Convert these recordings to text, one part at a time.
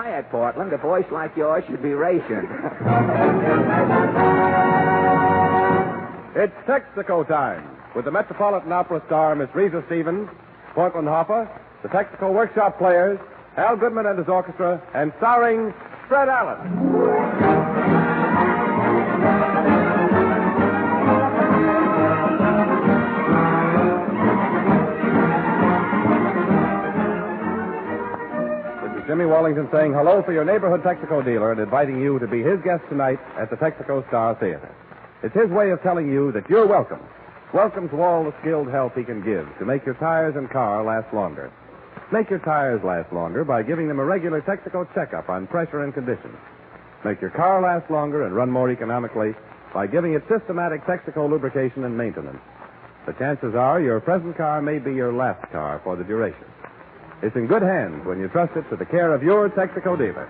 quiet, Portland. A voice like yours should be rationed. It's Texaco time with the Metropolitan Opera star, Miss Risa Stevens, Portland Hopper, the Texaco Workshop Players, Al Goodman and his orchestra, and starring Fred Allen. Jimmy Wallington saying hello for your neighborhood Texaco dealer and inviting you to be his guest tonight at the Texaco Star Theater. It's his way of telling you that you're welcome. Welcome to all the skilled help he can give to make your tires and car last longer. Make your tires last longer by giving them a regular Texaco checkup on pressure and condition. Make your car last longer and run more economically by giving it systematic Texaco lubrication and maintenance. The chances are your present car may be your last car for the duration. It's in good hands when you trust it to the care of your Texaco dealer.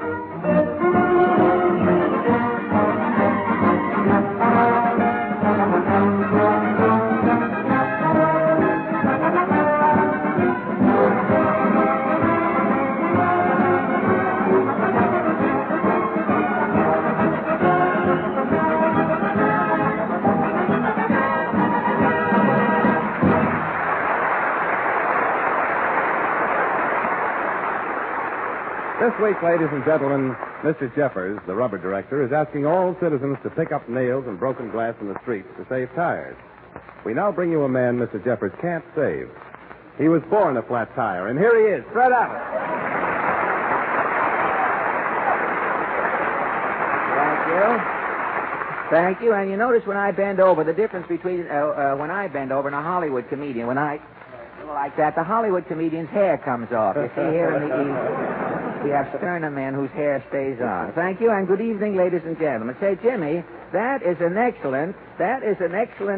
This week, ladies and gentlemen, Mr. Jeffers, the rubber director, is asking all citizens to pick up nails and broken glass in the streets to save tires. We now bring you a man Mr. Jeffers can't save. He was born a flat tire, and here he is, Fred Allen. Thank you. And you notice when I bend over, the difference between when I bend over and a Hollywood comedian, when I like that, the Hollywood comedian's hair comes off. You see here in the east. We have sterner men whose hair stays on. Thank you, and good evening, ladies and gentlemen. Say, Jimmy, that is an excellent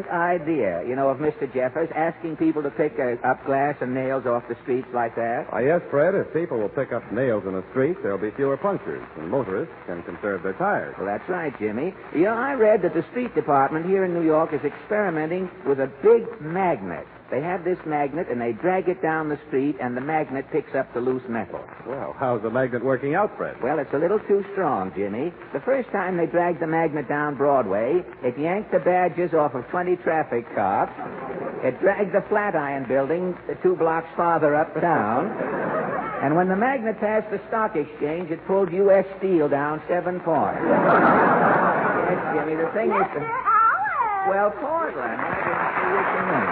idea, of Mr. Jeffers, asking people to pick up glass and nails off the streets like that. Yes, Fred, if people will pick up nails in the street, there'll be fewer punctures, and motorists can conserve their tires. Well, that's right, Jimmy. I read that the street department here in New York is experimenting with a big magnet. They have this magnet, and they drag it down the street, and the magnet picks up the loose metal. Well, how's the magnet working out, Fred? Well, it's a little too strong, Jimmy. The first time they dragged the magnet down Broadway, it yanked the badges off of 20 traffic cops. It dragged the Flatiron Building 2 blocks farther uptown. And when the magnet passed the stock exchange, it pulled U.S. Steel down 7 points. Yes, Jimmy, the thing is... Well, Portland, I didn't see what you meant.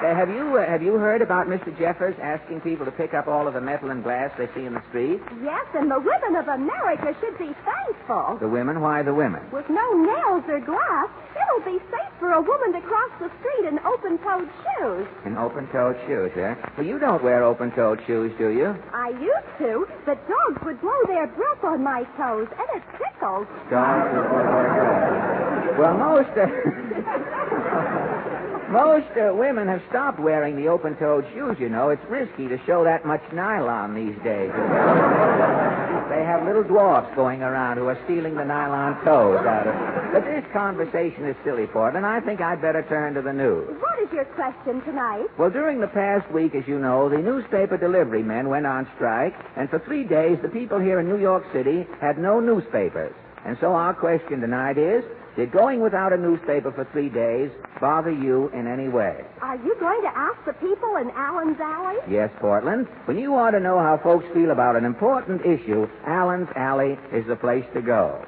Have you heard about Mr. Jeffers asking people to pick up all of the metal and glass they see in the street? Yes, and the women of America should be thankful. The women? Why the women? With no nails or glass, it'll be safe for a woman to cross the street in open-toed shoes. In open-toed shoes, eh? Well, you don't wear open-toed shoes, do you? I used to, but dogs would blow their breath on my toes, and it tickles. Dogs would blow their breath. Well, most women have stopped wearing the open-toed shoes, It's risky to show that much nylon these days. They have little dwarfs going around who are stealing the nylon toes out of it. But this conversation is silly, Portland. I think I'd better turn to the news. What is your question tonight? Well, during the past week, as you know, the newspaper delivery men went on strike, and for 3 days, the people here in New York City had no newspapers. And so our question tonight is, did going without a newspaper for 3 days bother you in any way? Are you going to ask the people in Allen's Alley? Yes, Portland. When you want to know how folks feel about an important issue, Allen's Alley is the place to go.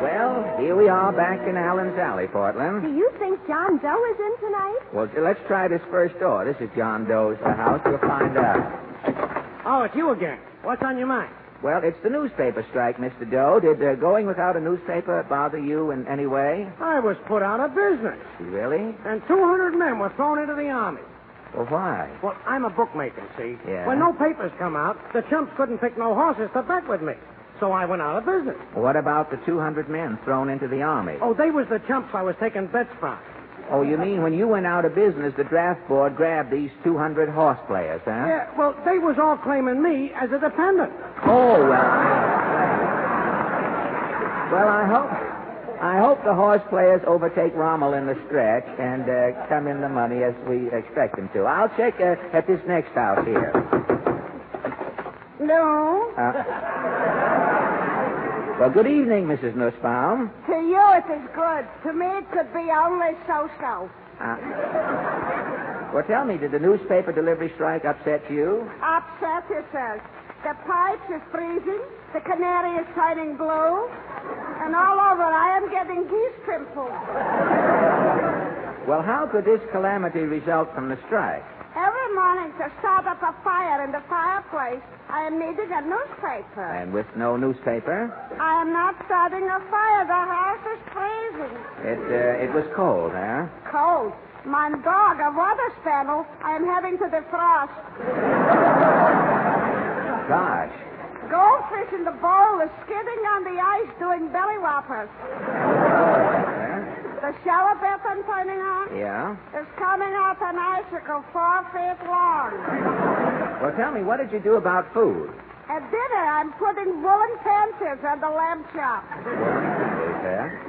Well, here we are back in Allen's Alley, Portland. Do you think John Doe is in tonight? Well, let's try this first door. This is John Doe's house. We'll find out. Oh, it's you again. What's on your mind? Well, it's the newspaper strike, Mr. Doe. Did going without a newspaper bother you in any way? I was put out of business. Really? And 200 men were thrown into the Army. Well, why? Well, I'm a bookmaker, see? Yeah. When no papers come out, the chumps couldn't pick no horses to bet with me. So I went out of business. Well, what about the 200 men thrown into the Army? Oh, they was the chumps I was taking bets from. Oh, you mean when you went out of business, the draft board grabbed these 200 horse players, huh? Yeah, well, they was all claiming me as a dependent. Oh, well, I I hope the horse players overtake Rommel in the stretch and come in the money as we expect them to. I'll check at this next house here. No. Well, good evening, Mrs. Nussbaum. To you it is good. To me it could be only so-so. Well, tell me, did the newspaper delivery strike upset you? Upset, it says. The pipes is freezing, the canary is turning blue, and all over I am getting geese pimples. Well, how could this calamity result from the strike? Every morning to start up a fire in the fireplace, I am needing a newspaper. And with no newspaper? I am not starting a fire. The house is freezing. It was cold, huh? Cold. My dog, a water spaniel, I am having to defrost. Gosh. Goldfish in the bowl is skidding on the ice doing belly whoppers. The shower bath I'm turning on? Yeah? Is coming off an icicle 4 feet long. Well, tell me, what did you do about food? At dinner, I'm putting woolen panties on the lamb chop.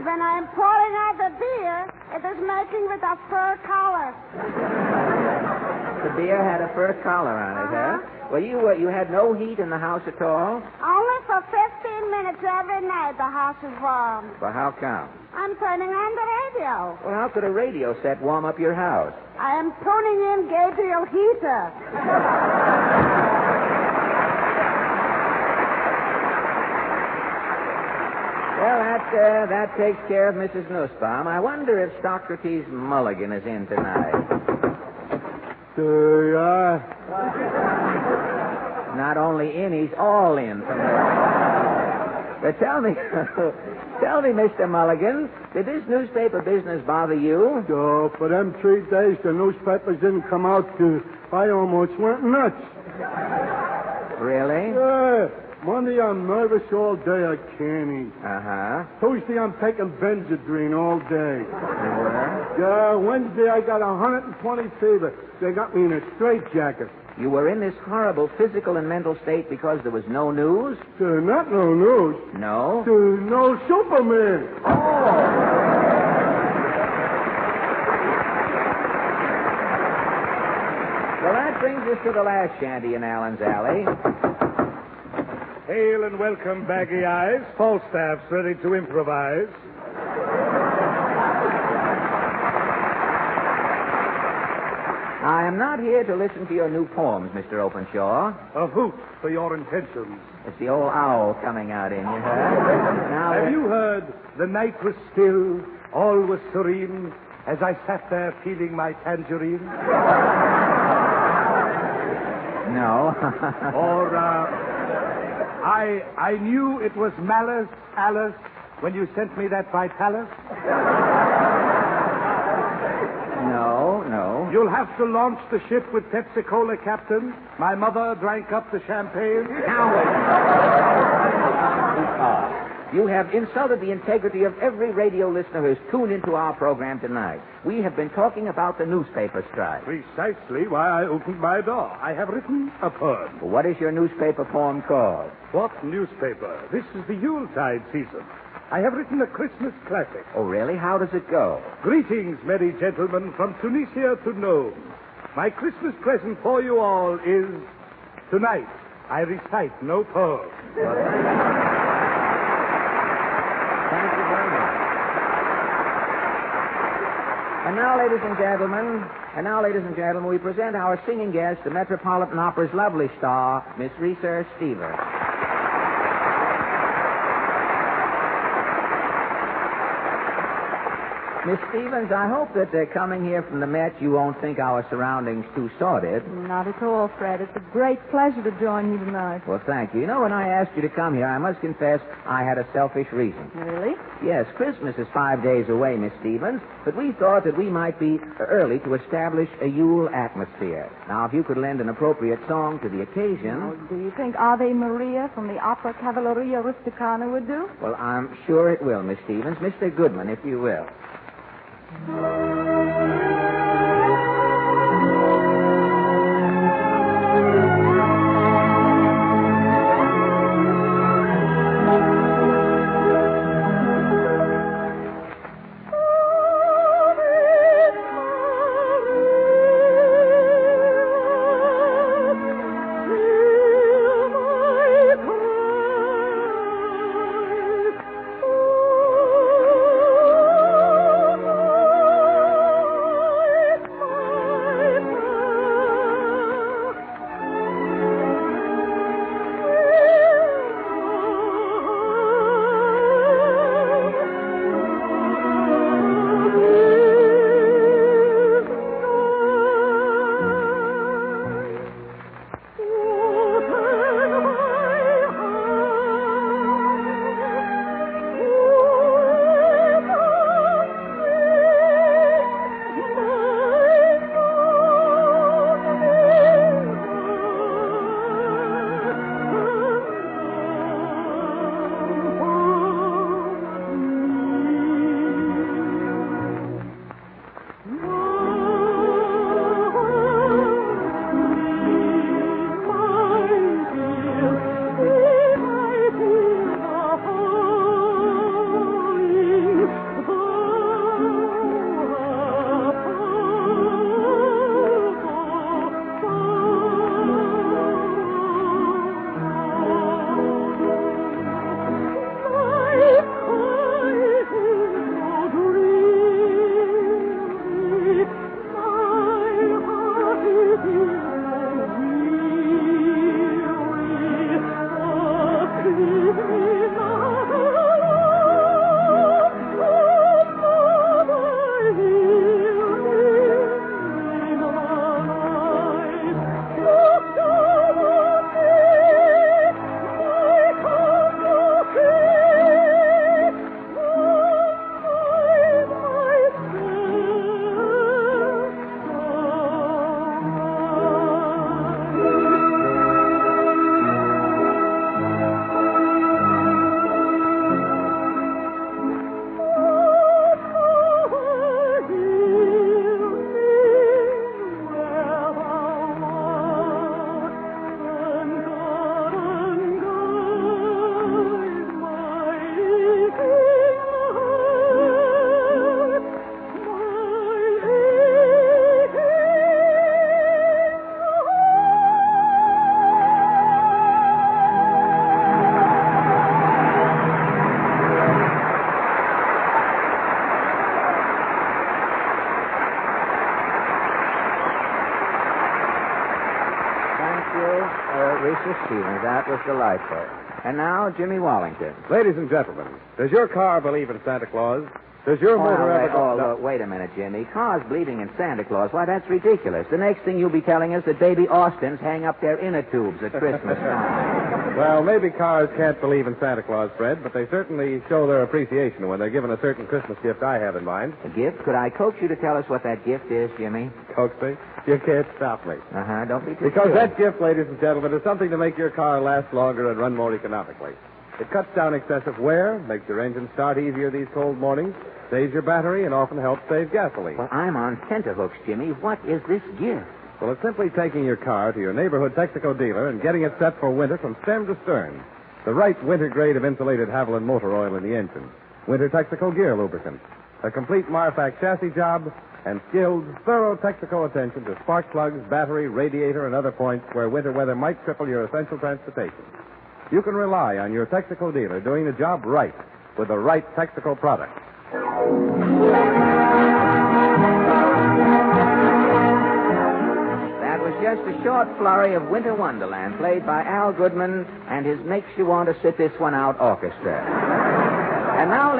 When I'm pouring out the beer, it is making with a fur collar. The beer had a fur collar on it, huh? Well, you had no heat in the house at all? Only for 15 minutes every night the house is warm. Well, how come? I'm turning on the radio. Well, how could a radio set warm up your house? I am tuning in Gabriel Heater. Well, that takes care of Mrs. Nussbaum. I wonder if Socrates Mulligan is in tonight. Not only in, he's all in. But tell me, Mr. Mulligan, did this newspaper business bother you? Oh, for them 3 days the newspapers didn't come out, I almost went nuts. Really? Yeah. Monday I'm nervous all day, I can't eat. Uh-huh. Tuesday I'm taking Benadryl all day. You were? Yeah, Wednesday I got 120 fever. They got me in a straitjacket. You were in this horrible physical and mental state because there was no news? Not no news. No? No Superman. Oh! Well, that brings us to the last shanty in Allen's Alley. Hail and welcome, Baggy Eyes. Falstaff's ready to improvise. I am not here to listen to your new poems, Mr. Openshaw. A hoot for your intentions. It's the old owl coming out in you, huh? Now, Have you heard? The night was still, all was serene, as I sat there feeling my tangerine. No. Or, I knew it was malice, Alice, when you sent me that Vitalis. No. You'll have to launch the ship with Texaco, Captain. My mother drank up the champagne. You have insulted the integrity of every radio listener who has tuned into our program tonight. We have been talking about the newspaper strike. Precisely why I opened my door. I have written a poem. What is your newspaper poem called? What newspaper? This is the Yuletide season. I have written a Christmas classic. Oh, really? How does it go? Greetings, merry gentlemen, from Tunisia to Nome. My Christmas present for you all is, tonight, I recite no poem. Thank you very much. And now, ladies and gentlemen, we present our singing guest, the Metropolitan Opera's lovely star, Miss Reese Stevens. Miss Stevens, I hope that coming here from the Met, you won't think our surroundings too sordid. Not at all, Fred. It's a great pleasure to join you tonight. Well, thank you. You know, when I asked you to come here, I must confess I had a selfish reason. Really? Yes, Christmas is 5 days away, Miss Stevens, but we thought that we might be early to establish a Yule atmosphere. Now, if you could lend an appropriate song to the occasion... Oh, do you think Ave Maria from the Opera Cavalleria Rusticana would do? Well, I'm sure it will, Miss Stevens. Mr. Goodman, if you will. Stevens. That was delightful. And now, Jimmy Wallington. Ladies and gentlemen, does your car believe in Santa Claus? Does your motor ever go... Wait a minute, Jimmy. Cars believing in Santa Claus? Why, that's ridiculous. The next thing you'll be telling us that baby Austins hang up their inner tubes at Christmas time. Well, maybe cars can't believe in Santa Claus, Fred, but they certainly show their appreciation when they're given a certain Christmas gift I have in mind. A gift? Could I coax you to tell us what that gift is, Jimmy? Coax me? You can't stop me. Don't be too Because sure. that gift, ladies and gentlemen, is something to make your car last longer and run more economically. It cuts down excessive wear, makes your engine start easier these cold mornings, saves your battery, and often helps save gasoline. Well, I'm on tenterhooks, Jimmy. What is this gift? Well, it's simply taking your car to your neighborhood Texaco dealer and getting it set for winter from stem to stern. The right winter grade of insulated Haviland motor oil in the engine. Winter Texaco gear lubricant. A complete Marfac chassis job, and skilled, thorough Texaco attention to spark plugs, battery, radiator, and other points where winter weather might cripple your essential transportation. You can rely on your Texaco dealer doing the job right with the right Texaco product. That was just a short flurry of Winter Wonderland played by Al Goodman and his Makes You Want to Sit This One Out orchestra. And now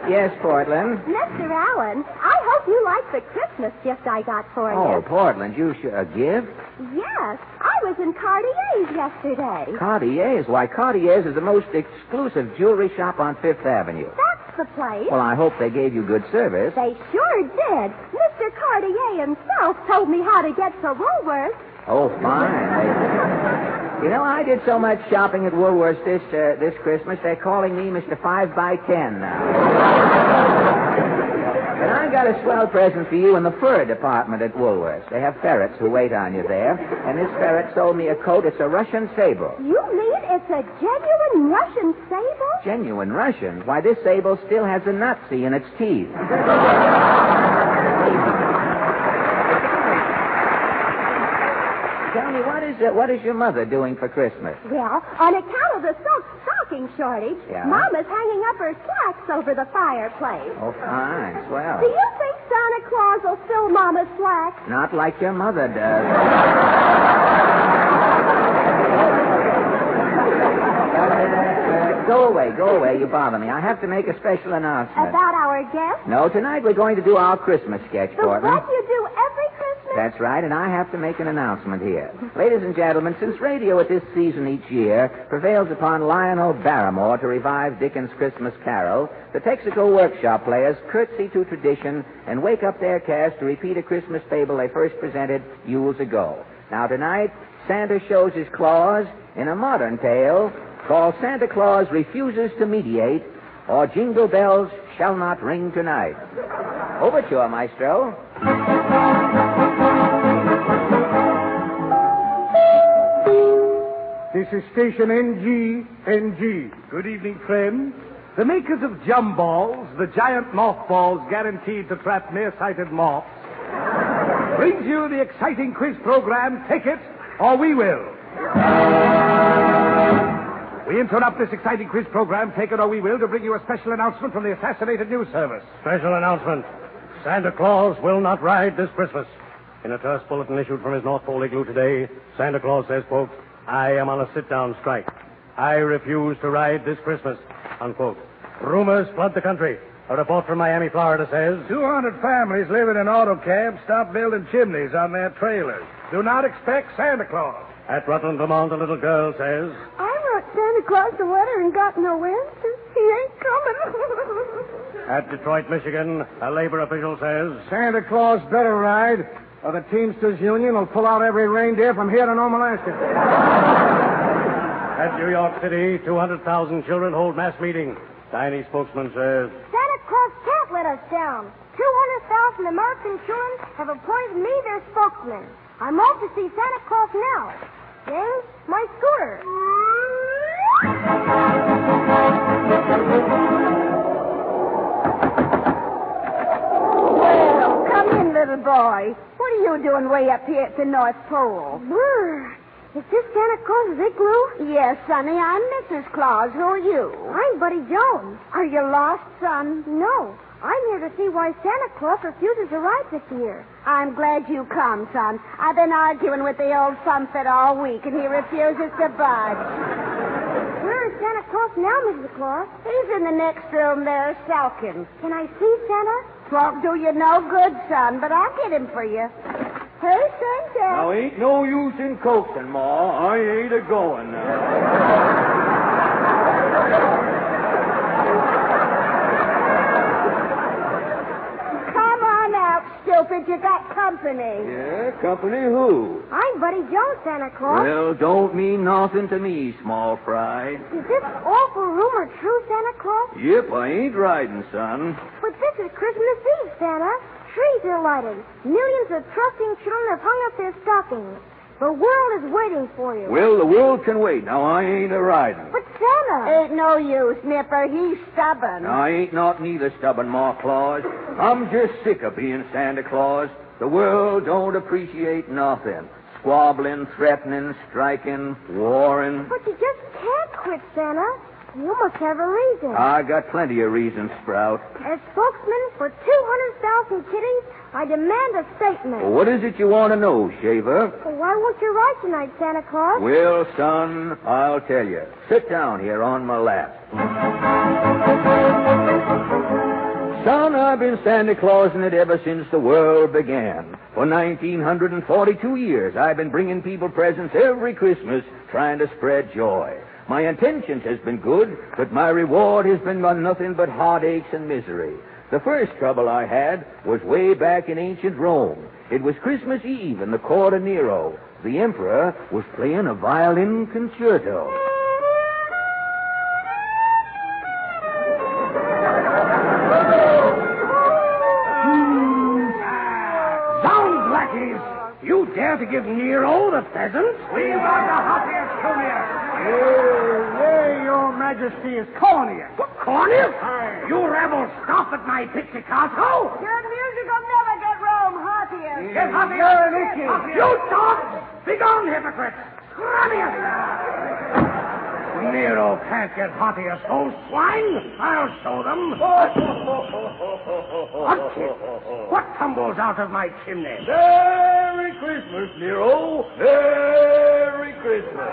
yes, Portland. Mr. Allen, I hope you like the Christmas gift I got for you. Oh, Portland, a gift? Yes, I was in Cartier's yesterday. Cartier's? Why, Cartier's is the most exclusive jewelry shop on Fifth Avenue. That's the place. Well, I hope they gave you good service. They sure did. Mr. Cartier himself told me how to get to Woolworth. Oh, fine. You know, I did so much shopping at Woolworth's this Christmas, they're calling me Mr. 5x10 now. And I got a swell present for you in the fur department at Woolworth's. They have ferrets who wait on you there. And this ferret sold me a coat. It's a Russian sable. You mean it's a genuine Russian sable? Genuine Russian? Why, this sable still has a Nazi in its teeth. Tell me, what is your mother doing for Christmas? Well, on account of the stocking shortage, Yeah? Mama's hanging up her slacks over the fireplace. Oh, fine. Swell. Do you think Santa Claus will fill Mama's slacks? Not like your mother does. Go away. You bother me. I have to make a special announcement. About our guest? No, tonight we're going to do our Christmas sketch, The Portland. what you do every Christmas? That's right, and I have to make an announcement here. Ladies and gentlemen, since radio at this season each year prevails upon Lionel Barrymore to revive Dickens' Christmas Carol, the Texaco Workshop players curtsy to tradition and wake up their cast to repeat a Christmas fable they first presented years ago. Now, tonight, Santa shows his claws in a modern tale called Santa Claus Refuses to Mediate, or Jingle Bells Shall Not Ring Tonight. Overture, Maestro. This is station NG. Good evening, friends. The makers of Jum Balls, the giant mothballs guaranteed to trap nearsighted moths, brings you the exciting quiz program, Take It or We Will. We interrupt this exciting quiz program, Take It or We Will, to bring you a special announcement from the Assassinated News Service. Special announcement. Santa Claus will not ride this Christmas. In a terse bulletin issued from his North Pole igloo today, Santa Claus says, quote, I am on a sit-down strike. I refuse to ride this Christmas, unquote. Rumors flood the country. A report from Miami, Florida says 200 families living in auto cabs stopped building chimneys on their trailers. Do not expect Santa Claus. At Rutland, Vermont, a little girl says I wrote Santa Claus a letter and got no answer. He ain't coming. At Detroit, Michigan, a labor official says Santa Claus better ride, or the Teamsters Union will pull out every reindeer from here to Nome, Alaska. At New York City, 200,000 children hold mass meeting. Tiny spokesman says Santa Claus can't let us down. 200,000 American children have appointed me their spokesman. I'm off to see Santa Claus now. James, my scooter. Well, come in, little boy. What are you doing way up here at the North Pole? Brr. Is this Santa Claus's igloo? Yes, Sonny. I'm Mrs. Claus. Who are you? I'm Buddy Jones. Are you lost, son? No. I'm here to see why Santa Claus refuses to ride this year. I'm glad you come, son. I've been arguing with the old sunset all week, and he refuses to budge. Where is Santa Claus now, Mrs. Claus? He's in the next room there, sulking. Can I see Santa? Won't do you no good, son, but I'll get him for you. Hey, Santa. Now, ain't no use in coaxing, Ma. I ain't a-going now. Stupid, you got company. Yeah, company who? I'm Buddy Jones, Santa Claus. Well, don't mean nothing to me, small fry. Is this awful rumor true, Santa Claus? Yep, I ain't riding, son. But this is Christmas Eve, Santa. Trees are lighted. Millions of trusting children have hung up their stockings. The world is waiting for you. Well, the world can wait. Now, I ain't a-riding. But Santa... Ain't no use, Nipper. He's stubborn. I ain't not neither stubborn, Ma Claus. I'm just sick of being Santa Claus. The world don't appreciate nothing. Squabbling, threatening, striking, warring. But you just can't quit, Santa. You must have a reason. I got plenty of reasons, Sprout. As spokesman for 200,000 kitties, I demand a statement. Well, what is it you want to know, Shaver? Well, why won't you ride tonight, Santa Claus? Well, son, I'll tell you. Sit down here on my lap. Son, I've been Santa Clausing it ever since the world began. For 1,942 years, I've been bringing people presents every Christmas, trying to spread joy. My intentions has been good, but my reward has been nothing but heartaches and misery. The first trouble I had was way back in ancient Rome. It was Christmas Eve in the court of Nero. The emperor was playing a violin concerto. Zounds, lackeys! You dare to give Nero the pheasant? We want the hottiest come here. Hey, your majesty is cornea. What, cornea? You rebels scoff at my Texaco? Your music will never get Rome hottier. Get hottier! You dogs! Begone, hypocrites! Grabbius! Nero can't get hottier, so swine! I'll show them. What tumbles out of my chimney? Merry Christmas, Nero. Merry Christmas.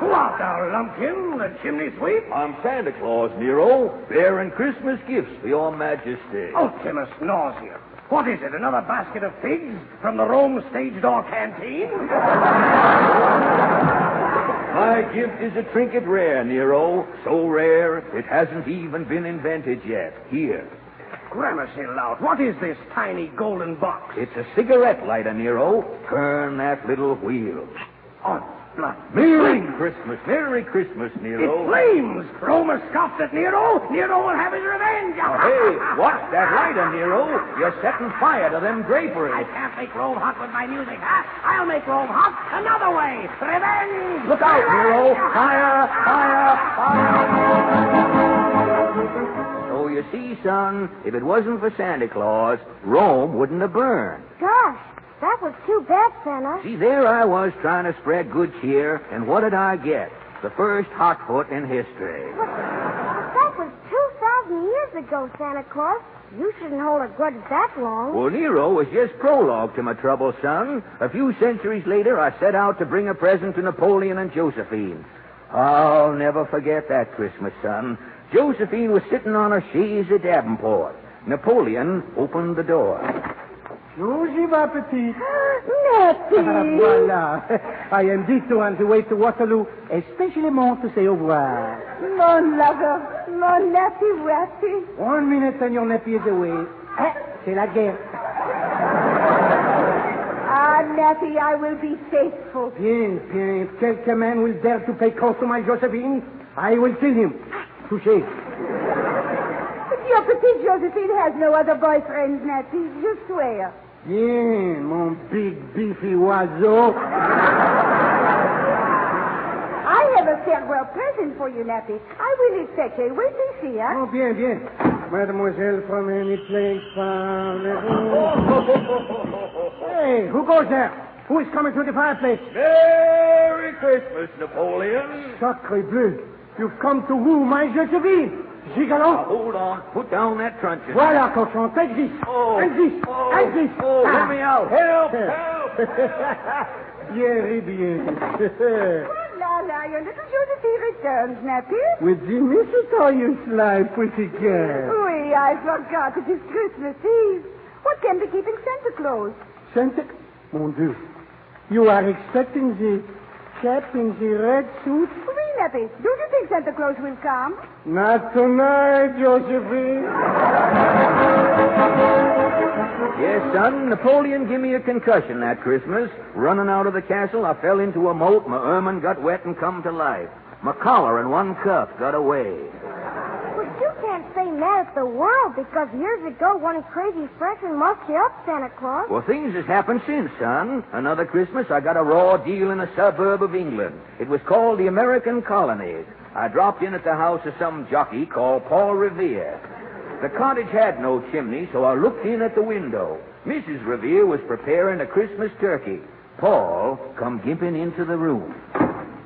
Who art thou, lumpkin, the chimney sweep? I'm Santa Claus, Nero, bearing Christmas gifts for your majesty. Ultimus nausea. What is it, another basket of figs from the Rome stage door canteen? My gift is a trinket rare, Nero. So rare, it hasn't even been invented yet. Here. Gramercy lout, what is this tiny golden box? It's a cigarette lighter, Nero. Turn that little wheel. Oh, blood. Merry Christmas. Merry Christmas, Nero. It flames! Rome has scoffed at Nero. Nero will have his revenge. Oh, hey, what's that lighter, Nero? You're setting fire to them draperies. I can't make Rome hot with my music, huh? I'll make Rome hot another way. Revenge! Look out, Nero. Fire, fire, fire. So you see, son, if it wasn't for Santa Claus, Rome wouldn't have burned. Gosh, that was too bad, Santa. See, there I was trying to spread good cheer, and what did I get? The first hot foot in history. But that was 2,000 years ago, Santa Claus. You shouldn't hold a grudge that long. Well, Nero was just prologue to my trouble, son. A few centuries later, I set out to bring a present to Napoleon and Josephine. I'll never forget that Christmas, son. Josephine was sitting on a chaise à Davenport. Napoleon opened the door. Bonjour, ma petite. Nettie! Voilà. I am this one to wait to Waterloo, especially to say au revoir. Mon lover, mon nappy rappy. 1 minute and your nappy is away. C'est la guerre. Ah, Nappy, I will be faithful. Bien, bien. If quelques man will dare to pay close to my Josephine, I will kill him. Touché. But your petite Josephine has no other boyfriend, Nappy. Je swear. Bien, mon big beefy oiseau. I have a farewell present for you, Nappy. I will fetch it. Wait and see, huh? Oh, bien, bien. Mademoiselle from any place Hey, who goes there? Who is coming to the fireplace? Merry Christmas, Napoleon. Sacre bleu. You've come to woo my Josephine. Gigolo. Hold on. Put down that truncheon. Voilà, cochon. Take this. Oh. Take this. Oh. Take this. Oh, let me out. Help! Very bien. La, your little Josephine returns, nephew. With the mistletoe you slide, pretty girl. Oui, I forgot it is Christmas Eve. What can be keeping Santa Claus? Santa... Mon Dieu. You are expecting the chap in the red suit? Oui, nephew. Do you think Santa Claus will come? Not tonight, Josephine. Yes, son. Napoleon gave me a concussion that Christmas. Running out of the castle, I fell into a moat. My ermine got wet and come to life. My collar and one cuff got away. But you can't say mad at the world because years ago one crazy freshman mucked you up, Santa Claus. Well, things has happened since, son. Another Christmas, I got a raw deal in a suburb of England. It was called the American Colony. I dropped in at the house of some jockey called Paul Revere. The cottage had no chimney, so I looked in at the window. Mrs. Revere was preparing a Christmas turkey. Paul come gimping into the room.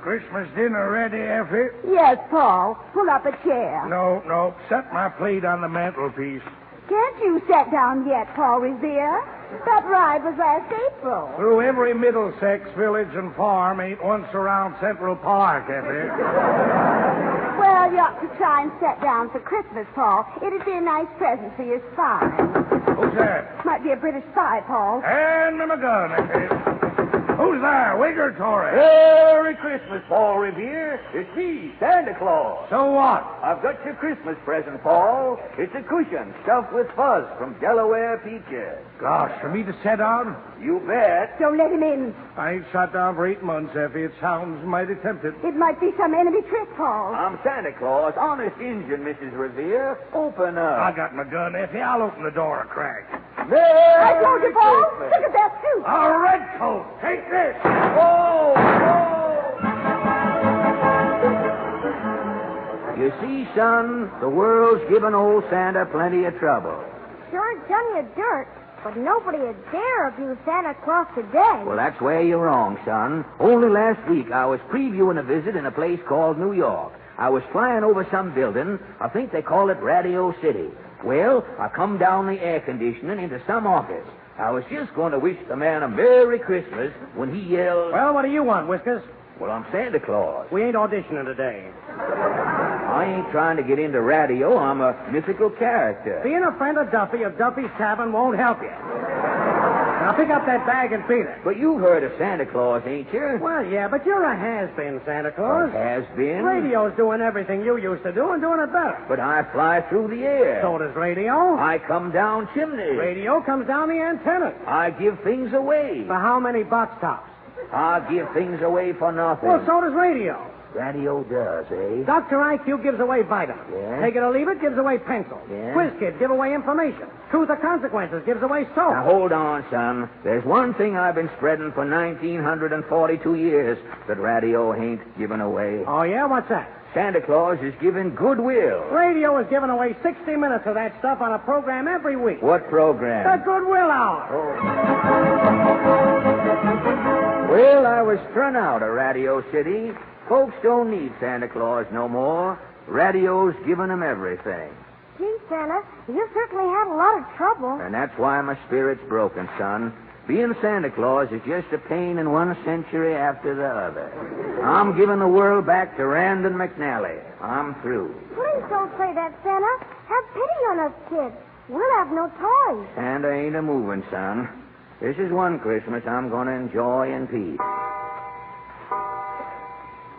Christmas dinner ready, Effie? Yes, Paul. Pull up a chair. No. Set my plate on the mantelpiece. Can't you sit down yet, Paul Revere? That ride was last April. Through every Middlesex village and farm ain't once around Central Park, Effie. Well, you ought to try and sit down for Christmas, Paul. It'd be a nice present for your spy. Who's that? Might be a British spy, Paul. Hand me my gun, Effie. Who's there, Whig or Tory? Merry Christmas, Paul Revere. It's me, Santa Claus. So what? I've got your Christmas present, Paul. It's a cushion stuffed with fuzz from Delaware peaches. Gosh, for me to sit down? You bet. Don't let him in. I ain't sat down for 8 months, Effie. It sounds mighty tempted. It might be some enemy trick, Paul. I'm Santa Claus, honest Injun, Mrs. Revere. Open up. I got my gun, Effie. I'll open the door a crack. I told you, Paul. Christmas. Look at that suit. A red coat. Take this. Oh, You see, son, the world's given old Santa plenty of trouble. Sure done you dirt, but nobody would dare abuse Santa Claus today. Well, that's where you're wrong, son. Only last week I was previewing a visit in a place called New York. I was flying over some building. I think they call it Radio City. Well, I come down the air conditioning into some office. I was just going to wish the man a Merry Christmas when he yelled... Well, what do you want, Whiskers? Well, I'm Santa Claus. We ain't auditioning today. I ain't trying to get into radio. I'm a mythical character. Being a friend of Duffy of Duffy's Tavern won't help you. Now, pick up that bag and beat it. But you've heard of Santa Claus, ain't you? Well, yeah, but you're a has-been, Santa Claus. Has been. Radio's doing everything you used to do and doing it better. But I fly through the air. So does radio. I come down chimneys. Radio comes down the antennas. I give things away. For how many box tops? I give things away for nothing. Well, so does radio. Radio does, eh? Dr. IQ gives away vitamins. Yeah? Take it or leave it gives away pencils. Yeah? Quiz Kid give away information. Truth or Consequences gives away soap. Now, hold on, son. There's one thing I've been spreading for 1,942 years that radio ain't giving away. Oh, yeah? What's that? Santa Claus is giving goodwill. Radio is giving away 60 minutes of that stuff on a program every week. What program? The Goodwill Hour. Well, I was thrown out of Radio City. Folks don't need Santa Claus no more. Radio's giving them everything. Gee, Santa, you certainly had a lot of trouble. And that's why my spirit's broken, son. Being Santa Claus is just a pain in one century after the other. I'm giving the world back to Rand and McNally. I'm through. Please don't say that, Santa. Have pity on us kids. We'll have no toys. Santa ain't a-moving, son. This is one Christmas I'm going to enjoy in peace.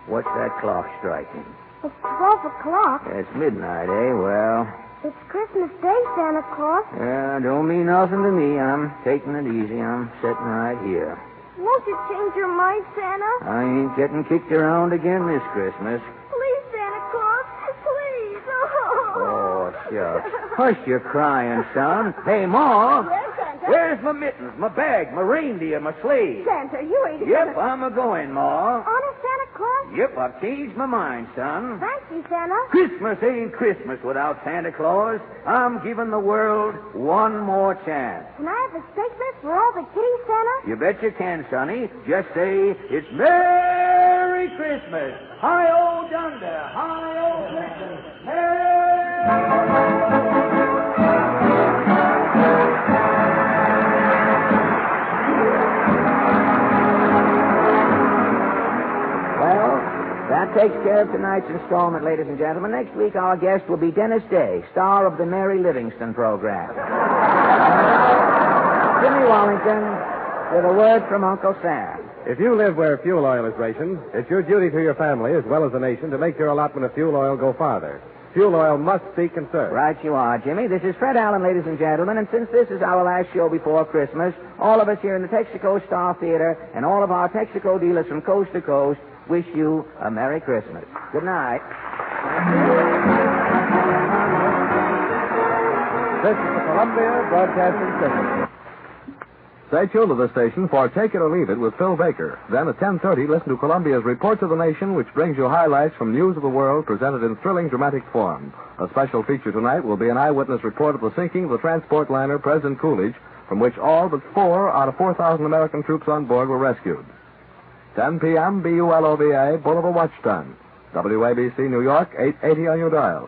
What's that clock striking? It's 12 o'clock. It's midnight, eh? Well... It's Christmas Day, Santa Claus. Don't mean nothing to me. I'm taking it easy. I'm sitting right here. Won't you change your mind, Santa? I ain't getting kicked around again this Christmas. Please, Santa Claus. Please. Oh, shucks. Hush your crying, son. Hey, Ma. Yes, Santa? Where's my mittens, my bag, my reindeer, my sleigh? Santa, you ain't... Yep, I'm a-going, Ma. Honest, Santa Claus? Yep, I've changed my mind, son. Thank you, Santa. Christmas ain't Christmas without Santa Claus. I'm giving the world one more chance. Can I have a statement for all the kitties, Santa? You bet you can, Sonny. Just say, it's Merry Christmas. Hi-oh, Dunder. Hi-oh, Christmas. Merry That takes care of tonight's installment, ladies and gentlemen. Next week, our guest will be Dennis Day, star of the Mary Livingston program. Jimmy Wallington with a word from Uncle Sam. If you live where fuel oil is rationed, it's your duty to your family as well as the nation to make your allotment of fuel oil go farther. Fuel oil must be conserved. Right you are, Jimmy. This is Fred Allen, ladies and gentlemen, and since this is our last show before Christmas, all of us here in the Texaco Star Theater and all of our Texaco dealers from coast to coast wish you a Merry Christmas. Good night. This is the Columbia Broadcasting System. Stay tuned to the station for Take It or Leave It with Phil Baker. Then at 10:30, listen to Columbia's Report to the Nation, which brings you highlights from news of the world presented in thrilling dramatic form. A special feature tonight will be an eyewitness report of the sinking of the transport liner President Coolidge, from which all but 4 out of 4,000 American troops on board were rescued. 10 p.m., BULOVA, Boulevard Watch Time. WABC, New York, 880 on your dial.